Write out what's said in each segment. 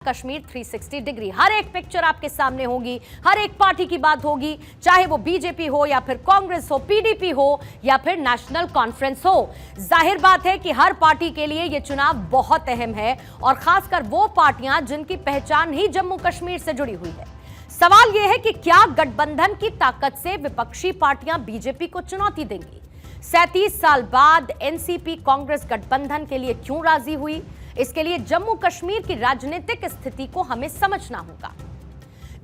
Kashmir 360 degree, हर एक picture आपके सामने होगी, हर एक पार्टी की बात होगी, चाहे वो बीजेपी हो या फिर कांग्रेस हो, पीडीपी हो या फिर नेशनल कॉन्फ्रेंस हो। जाहिर बात है कि हर पार्टी के लिए यह चुनाव बहुत अहम है और खासकर वो पार्टियां जिनकी पहचान ही जम्मू कश्मीर से जुड़ी हुई है। सवाल यह है कि क्या गठबंधन की ताकत से विपक्षी पार्टियां बीजेपी को चुनौती देंगी? 37 साल बाद एनसीपी कांग्रेस गठबंधन के लिए क्यों राजी हुई? इसके लिए जम्मू कश्मीर की राजनीतिक स्थिति को हमें समझना होगा।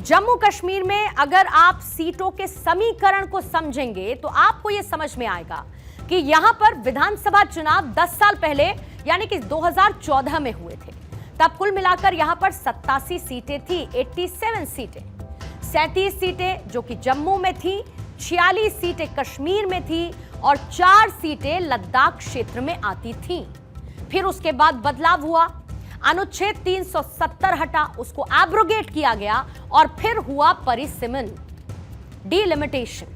जम्मू कश्मीर में अगर आप सीटों के समीकरण को समझेंगे तो आपको यह समझ में आएगा कि यहां पर विधानसभा चुनाव 10 साल पहले यानी कि 2014 में हुए थे। तब कुल मिलाकर यहां पर 87 सीटें थी, 87 सीटें, 37 सीटें जो कि जम्मू में थी, 46 सीटें कश्मीर में थी और 4 सीटें लद्दाख क्षेत्र में आती थीं। फिर उसके बाद बदलाव हुआ, अनुच्छेद 370 हटा, उसको एब्रोगेट किया गया और फिर हुआ परिसीमन, डिलिमिटेशन।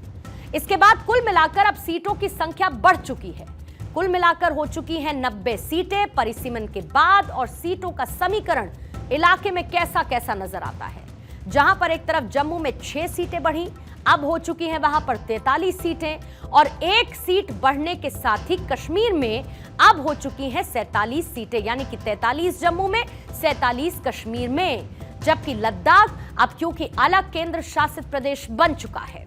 इसके बाद कुल मिलाकर अब सीटों की संख्या बढ़ चुकी है, कुल मिलाकर हो चुकी है 90 सीटें परिसीमन के बाद। और सीटों का समीकरण इलाके में कैसा कैसा नजर आता है, जहां पर एक तरफ जम्मू में 6 सीटें बढ़ी, अब हो चुकी हैं वहां पर 43 सीटें और 1 सीट बढ़ने के साथ ही कश्मीर में अब हो चुकी हैं 47 सीटें, यानी कि 43 जम्मू में, 47 कश्मीर में। जबकि लद्दाख अब क्योंकि अलग केंद्र शासित प्रदेश बन चुका है।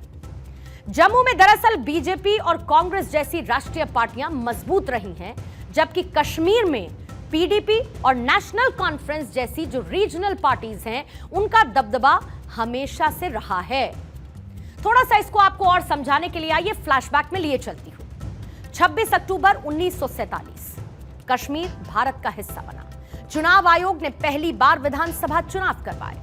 जम्मू में दरअसल बीजेपी और कांग्रेस जैसी राष्ट्रीय पार्टियां मजबूत रही हैं, जबकि कश्मीर में पीडीपी और नेशनल कॉन्फ्रेंस जैसी जो रीजनल पार्टीज हैं उनका दबदबा हमेशा से रहा है। थोड़ा सा इसको आपको और समझाने के लिए आइए फ्लैशबैक में लिए चलती हूं। 26 अक्टूबर 1947 कश्मीर भारत का हिस्सा बना। चुनाव आयोग ने पहली बार विधानसभा चुनाव करवाए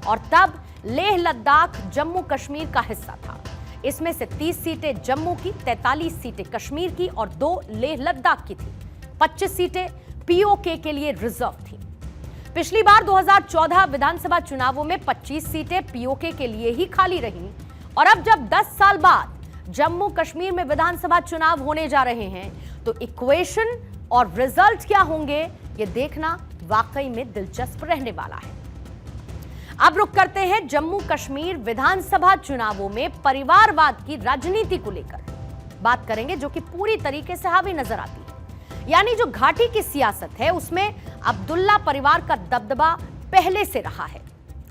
और तब लेह लद्दाख जम्मू कश्मीर का हिस्सा था। इसमें से 30 सीटें जम्मू की, 43 सीटें कश्मीर की और 2 लेह लद्दाख की थी। 25 सीटें पीओके के लिए रिजर्व थी। पिछली बार 2014 विधानसभा चुनावों में 25 सीटें पीओके के लिए ही खाली रहीं और अब जब 10 साल बाद जम्मू कश्मीर में विधानसभा चुनाव होने जा रहे हैं तो इक्वेशन और रिजल्ट क्या होंगे ये देखना वाकई में दिलचस्प रहने वाला है। अब रुक करते हैं जम्मू कश्मीर विधानसभा चुनावों में परिवारवाद की राजनीति को लेकर बात करेंगे, जो कि पूरी तरीके से हावी नजर आती है। यानी जो घाटी की सियासत है उसमें अब्दुल्ला परिवार का दबदबा पहले से रहा है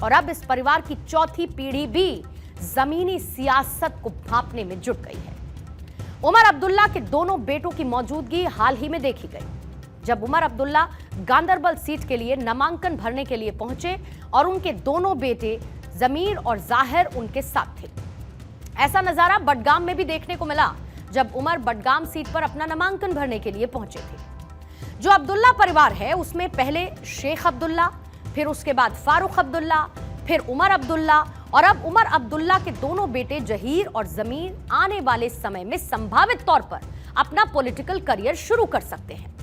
और अब इस परिवार की चौथी पीढ़ी भी जमीनी सियासत को भांपने में जुट गई है। उमर अब्दुल्ला के दोनों बेटों की मौजूदगी हाल ही में देखी गई, जब उमर अब्दुल्ला गांदरबल सीट के लिए नामांकन भरने के लिए पहुंचे और उनके दोनों बेटे जमीर और जाहिर उनके साथ थे। ऐसा नजारा बडगाम में भी देखने को मिला जब उमर बडगाम सीट पर अपना नामांकन भरने के लिए पहुंचे थे। जो अब्दुल्ला परिवार है उसमें पहले शेख अब्दुल्ला, फिर उसके बाद फारूक अब्दुल्ला, फिर उमर अब्दुल्ला और अब उमर अब्दुल्ला के दोनों बेटे जहीर और जमीर आने वाले समय में संभावित तौर पर अपना पॉलिटिकल करियर शुरू कर सकते हैं।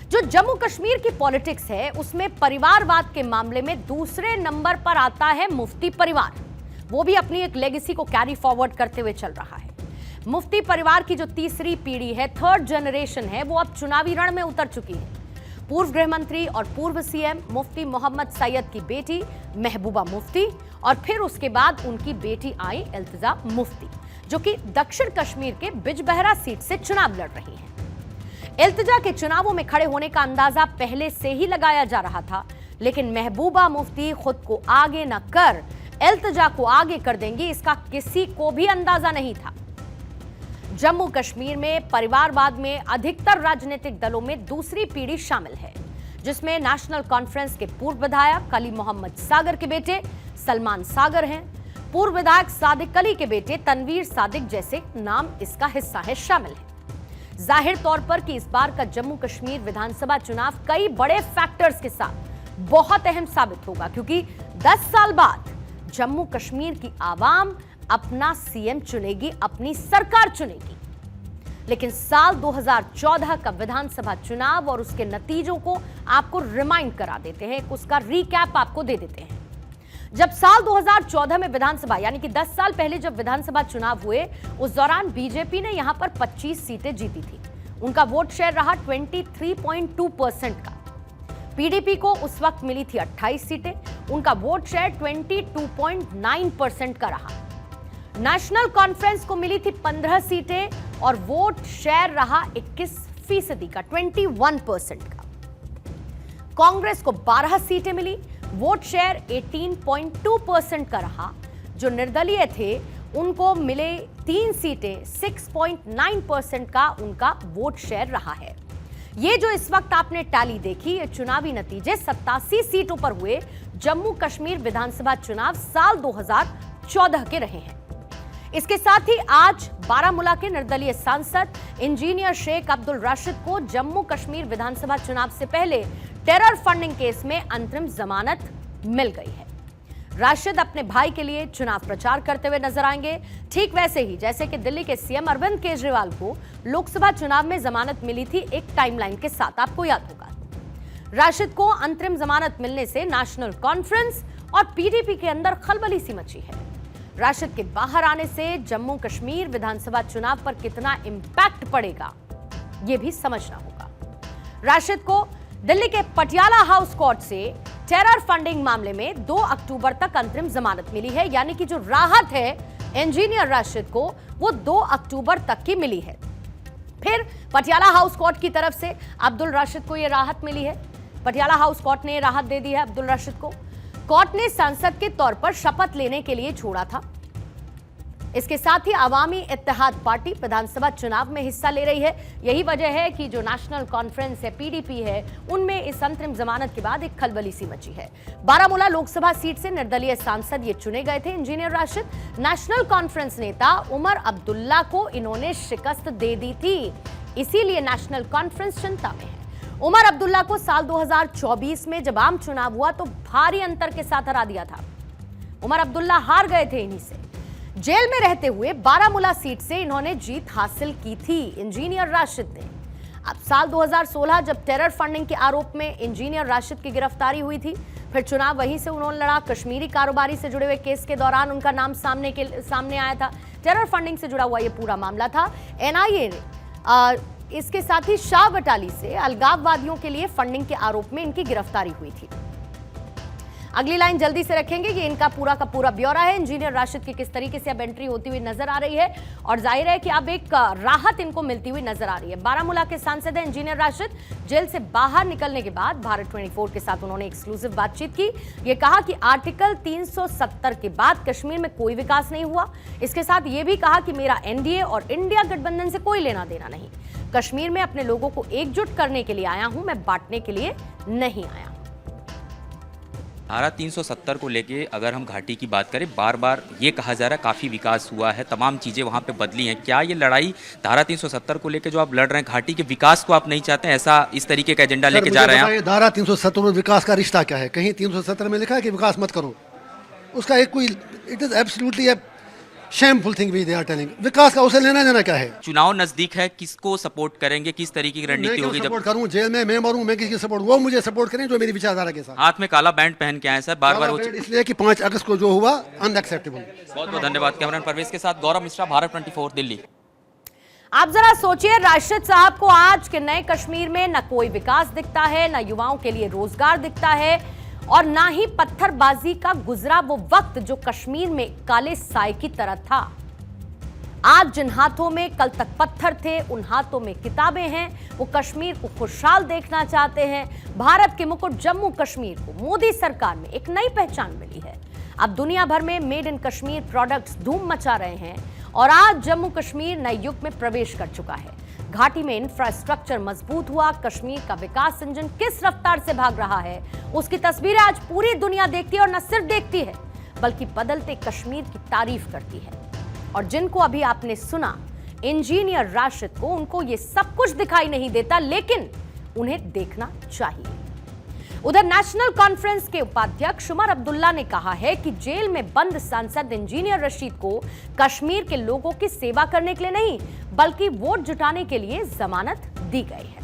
जो जम्मू कश्मीर की पॉलिटिक्स है उसमें परिवारवाद के मामले में दूसरे नंबर पर आता है मुफ्ती परिवार। वो भी अपनी एक लेगेसी को कैरी फॉरवर्ड करते हुए चल रहा है। मुफ्ती परिवार की जो तीसरी पीढ़ी है, 3rd जनरेशन है, वो अब चुनावी रण में उतर चुकी है। पूर्व गृह मंत्री और पूर्व सीएम मुफ्ती मोहम्मद सैयद की बेटी महबूबा मुफ्ती और फिर उसके बाद उनकी बेटी आई इल्तिजा मुफ्ती, जो कि दक्षिण कश्मीर के बिजबहरा सीट से चुनाव लड़ रही हैं। इल्तिजा के चुनावों में खड़े होने का अंदाजा पहले से ही लगाया जा रहा था, लेकिन महबूबा मुफ्ती खुद को आगे न कर इल्तिजा को आगे कर देंगी, इसका किसी को भी अंदाजा नहीं था। जम्मू कश्मीर में परिवारवाद में अधिकतर राजनीतिक दलों में दूसरी पीढ़ी शामिल है, जिसमें नेशनल कॉन्फ्रेंस के पूर्व विधायक अली मोहम्मद सागर के बेटे सलमान सागर हैं, पूर्व विधायक सादिक अली के बेटे तनवीर सादिक जैसे नाम इसका हिस्सा है, शामिल है। जाहिर तौर पर कि इस बार का जम्मू कश्मीर विधानसभा चुनाव कई बड़े फैक्टर्स के साथ बहुत अहम साबित होगा, क्योंकि 10 साल बाद जम्मू कश्मीर की आवाम अपना सीएम चुनेगी, अपनी सरकार चुनेगी। लेकिन साल 2014 का विधानसभा चुनाव और उसके नतीजों को आपको रिमाइंड करा देते हैं, उसका रिकैप आपको दे देते हैं। जब साल 2014 में विधानसभा यानी कि 10 साल पहले जब विधानसभा चुनाव हुए, उस दौरान बीजेपी ने यहां पर 25 सीटें जीती थी। उनका वोट शेयर रहा 23.2% का। पीडीपी को उस वक्त मिली थी 28 सीटें, उनका वोट शेयर 22.9% का रहा। नेशनल कॉन्फ्रेंस को मिली थी 15 सीटें और वोट शेयर रहा 21% का, 21% का। कांग्रेस को 12 सीटें मिली, वोट शेयर 18.2% का रहा। जो निर्दलीय थे उनको मिले 3 सीटें, 6.9% का उनका वोट शेयर रहा है। ये जो इस वक्त आपने टैली देखी, ये चुनावी नतीजे 87 सीटों पर हुए जम्मू कश्मीर विधानसभा चुनाव साल 2014 के रहे हैं। इसके साथ ही आज बारामूला के निर्दलीय सांसद इंजीनियर शेख अब्दुल राशिद को जम्मू कश्मीर विधानसभा चुनाव से पहले टेरर फंडिंग केस में अंतरिम जमानत मिल गई है। राशिद अपने भाई के लिए चुनाव प्रचार करते हुए नजर आएंगे, ठीक वैसे ही जैसे कि दिल्ली के सीएम अरविंद केजरीवाल को लोकसभा चुनाव में जमानत मिली थी एक टाइमलाइन के साथ, आपको याद होगा। राशिद को अंतरिम जमानत मिलने से नेशनल कॉन्फ्रेंस और पीडीपी के अंदर खलबली सी मची है। राशिद के बाहर आने से जम्मू कश्मीर विधानसभा चुनाव पर कितना इंपैक्ट पड़ेगा, यह भी समझना होगा। राशिद को दिल्ली के पटियाला हाउस कोर्ट से टेरर फंडिंग मामले में 2 अक्टूबर तक अंतरिम जमानत मिली है, यानी कि जो राहत है इंजीनियर राशिद को वो 2 अक्टूबर तक की मिली है। फिर पटियाला हाउस कोर्ट की तरफ से अब्दुल राशिद को यह राहत मिली है। पटियाला हाउस कोर्ट ने राहत दे दी है अब्दुल राशिद को। कोर्ट ने सांसद के तौर पर शपथ लेने के लिए छोड़ा था। इसके साथ ही अवामी इत्तेहाद पार्टी विधानसभा चुनाव में हिस्सा ले रही है। यही वजह है कि जो नेशनल कॉन्फ्रेंस है, पीडीपी है, उनमें इस अंतरिम जमानत के बाद एक खलबली सी मची है। बारामूला लोकसभा सीट से निर्दलीय सांसद ये चुने गए थे इंजीनियर राशिद। नेशनल कॉन्फ्रेंस नेता उमर अब्दुल्ला को इन्होंने शिकस्त दे दी थी, इसीलिए नेशनल कॉन्फ्रेंस चिंता में है। उमर अब्दुल्ला को साल 2024 में जब आम चुनाव हुआ तो भारी अंतर के साथ हरा दिया था। उमर अब्दुल्ला हार गए थे इन्हीं से। जेल में रहते हुए बारामूला सीट से इन्होंने जीत हासिल की थी इंजीनियर राशिद ने। अब साल 2016 जब टेरर फंडिंग के आरोप में इंजीनियर राशिद की गिरफ्तारी हुई थी, फिर चुनाव वहीं से उन्होंने लड़ा। कश्मीरी कारोबारी से जुड़े हुए केस के दौरान उनका नाम सामने आया था। टेरर फंडिंग से जुड़ा हुआ ये पूरा मामला था। एनआईए ने इसके साथ ही शाह बटाली से अलगाववादियों के लिए फंडिंग के आरोप में इनकी गिरफ्तारी हुई थी। अगली लाइन जल्दी से रखेंगे, ये इनका पूरा का पूरा ब्यौरा है। इंजीनियर राशिद की किस तरीके से अब एंट्री होती हुई नजर आ रही है और जाहिर है कि अब एक राहत इनको मिलती हुई नजर आ रही है। बारामूला के सांसद हैं इंजीनियर राशिद। जेल से बाहर निकलने के बाद भारत 24 के साथ उन्होंने एक्सक्लूसिव बातचीत की। ये कहा कि आर्टिकल 370 के बाद कश्मीर में कोई विकास नहीं हुआ। इसके साथ ये भी कहा कि मेरा एनडीए और इंडिया गठबंधन से कोई लेना देना नहीं। कश्मीर में अपने लोगों को एकजुट करने के लिए आया हूं, मैं बांटने के लिए नहीं आया। धारा 370 को लेके अगर हम घाटी की बात करें, बार बार ये कहा जा रहा है काफ़ी विकास हुआ है, तमाम चीज़ें वहाँ पे बदली हैं। क्या ये लड़ाई धारा 370 को लेके जो आप लड़ रहे हैं, घाटी के विकास को आप नहीं चाहते, ऐसा इस तरीके का एजेंडा लेके जा रहे हैं? धारा 370 में विकास का रिश्ता क्या है? कहीं 370 में लिखा है कि विकास मत करो। उसका एक कोई, it is absolutely shameful thing we they are telling. Vikas का उसे लेना देना क्या है? चुनाव नजदीक है, किसको सपोर्ट करेंगे, किस तरीके की रणनीति होगी? जब सपोर्ट करूं, जेल में मैं मरूं, मैं किसकी सपोर्ट? वो मुझे सपोर्ट करें जो मेरी विचारधारा के साथ। हाथ में काला बैंड पहन के आए सर, बार बार इसलिए कि 5 अगस्त को जो हुआ अनएक्सेप्टेबल। बहुत बहुत धन्यवाद। कैमरामैन परवेज के साथ गौरव मिश्रा, भारत 24 दिल्ली। आप जरा सोचिए, राशिद साहब को आज के नए कश्मीर में न कोई विकास दिखता है, न युवाओं के लिए रोजगार दिखता है और ना ही पत्थरबाजी का गुजरा वो वक्त जो कश्मीर में काले साए की तरह था। आज जिन हाथों में कल तक पत्थर थे, उन हाथों में किताबें हैं। वो कश्मीर को खुशहाल देखना चाहते हैं। भारत के मुकुट जम्मू कश्मीर को मोदी सरकार में एक नई पहचान मिली है। अब दुनिया भर में मेड इन कश्मीर प्रोडक्ट्स धूम मचा रहे हैं और आज जम्मू कश्मीर नए युग में प्रवेश कर चुका है। घाटी में इंफ्रास्ट्रक्चर मजबूत हुआ। कश्मीर का विकास इंजन किस रफ्तार से भाग रहा है, उसकी तस्वीरें आज पूरी दुनिया देखती है और न सिर्फ देखती है बल्कि बदलते कश्मीर की तारीफ करती है। और जिनको अभी आपने सुना, इंजीनियर राशिद को, उनको ये सब कुछ दिखाई नहीं देता, लेकिन उन्हें देखना चाहिए। उधर नेशनल कॉन्फ्रेंस के उपाध्यक्ष उमर अब्दुल्ला ने कहा है कि जेल में बंद सांसद इंजीनियर राशिद को कश्मीर के लोगों की सेवा करने के लिए नहीं बल्कि वोट जुटाने के लिए जमानत दी गई है।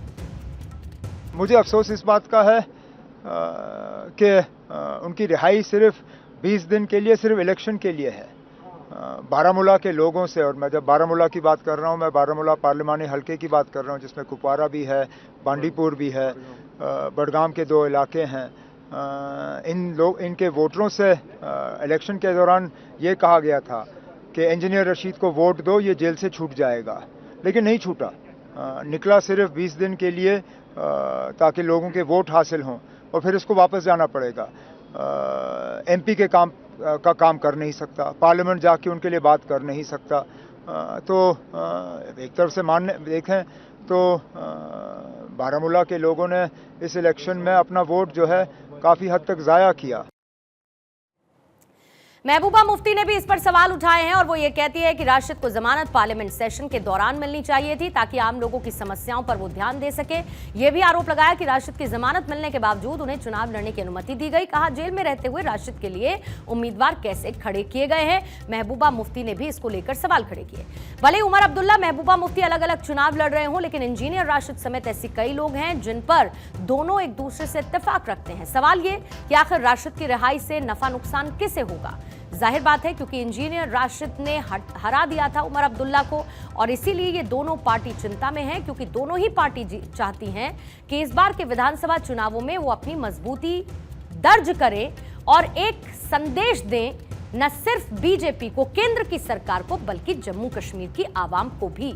मुझे अफसोस इस बात का है कि उनकी रिहाई सिर्फ 20 दिन के लिए, सिर्फ इलेक्शन के लिए है। बारामूला के लोगों से, और मैं जब बारामूला की बात कर रहा हूँ, मैं बारामूला पार्लिमानी हलके की बात कर रहा हूँ, जिसमें कुपवारा भी है, बांडीपुर भी है, बडगाम के 2 इलाके हैं। इनके वोटरों से इलेक्शन के दौरान ये कहा गया था कि इंजीनियर रशीद को वोट दो, ये जेल से छूट जाएगा, लेकिन नहीं छूटा। निकला सिर्फ 20 दिन के लिए, ताकि लोगों के वोट हासिल हों, और फिर इसको वापस जाना पड़ेगा। एमपी के काम कर नहीं सकता, पार्लियामेंट जाके उनके लिए बात कर नहीं सकता। तो एक तरफ से देखें तो बारामूला के लोगों ने इस इलेक्शन में अपना वोट जो है काफ़ी हद तक ज़ाया किया। महबूबा मुफ्ती ने भी इस पर सवाल उठाए हैं और वो ये कहती है कि राशिद को जमानत पार्लियामेंट सेशन के दौरान मिलनी चाहिए थी, ताकि आम लोगों की समस्याओं पर वो ध्यान दे सके। ये भी आरोप लगाया कि राशिद की जमानत मिलने के बावजूद उन्हें चुनाव लड़ने की अनुमति दी गई। कहा, जेल में रहते हुए राशिद के लिए उम्मीदवार कैसे खड़े किए गए हैं। महबूबा मुफ्ती ने भी इसको लेकर सवाल खड़े किए। भले उमर अब्दुल्ला, महबूबा मुफ्ती अलग अलग चुनाव लड़ रहे हों, लेकिन इंजीनियर राशिद समेत ऐसी कई लोग हैं जिन पर दोनों एक दूसरे से इत्तेफाक रखते हैं। सवाल ये कि आखिर राशिद की रिहाई से नफा नुकसान किसे होगा। जाहिर बात है क्योंकि इंजीनियर राशिद ने हरा दिया था उमर अब्दुल्ला को, और इसीलिए ये दोनों पार्टी चिंता में हैं, क्योंकि दोनों ही पार्टी चाहती हैं कि इस बार के विधानसभा चुनावों में वो अपनी मजबूती दर्ज करें और एक संदेश दें, न सिर्फ बीजेपी को, केंद्र की सरकार को, बल्कि जम्मू कश्मीर की आवाम को भी।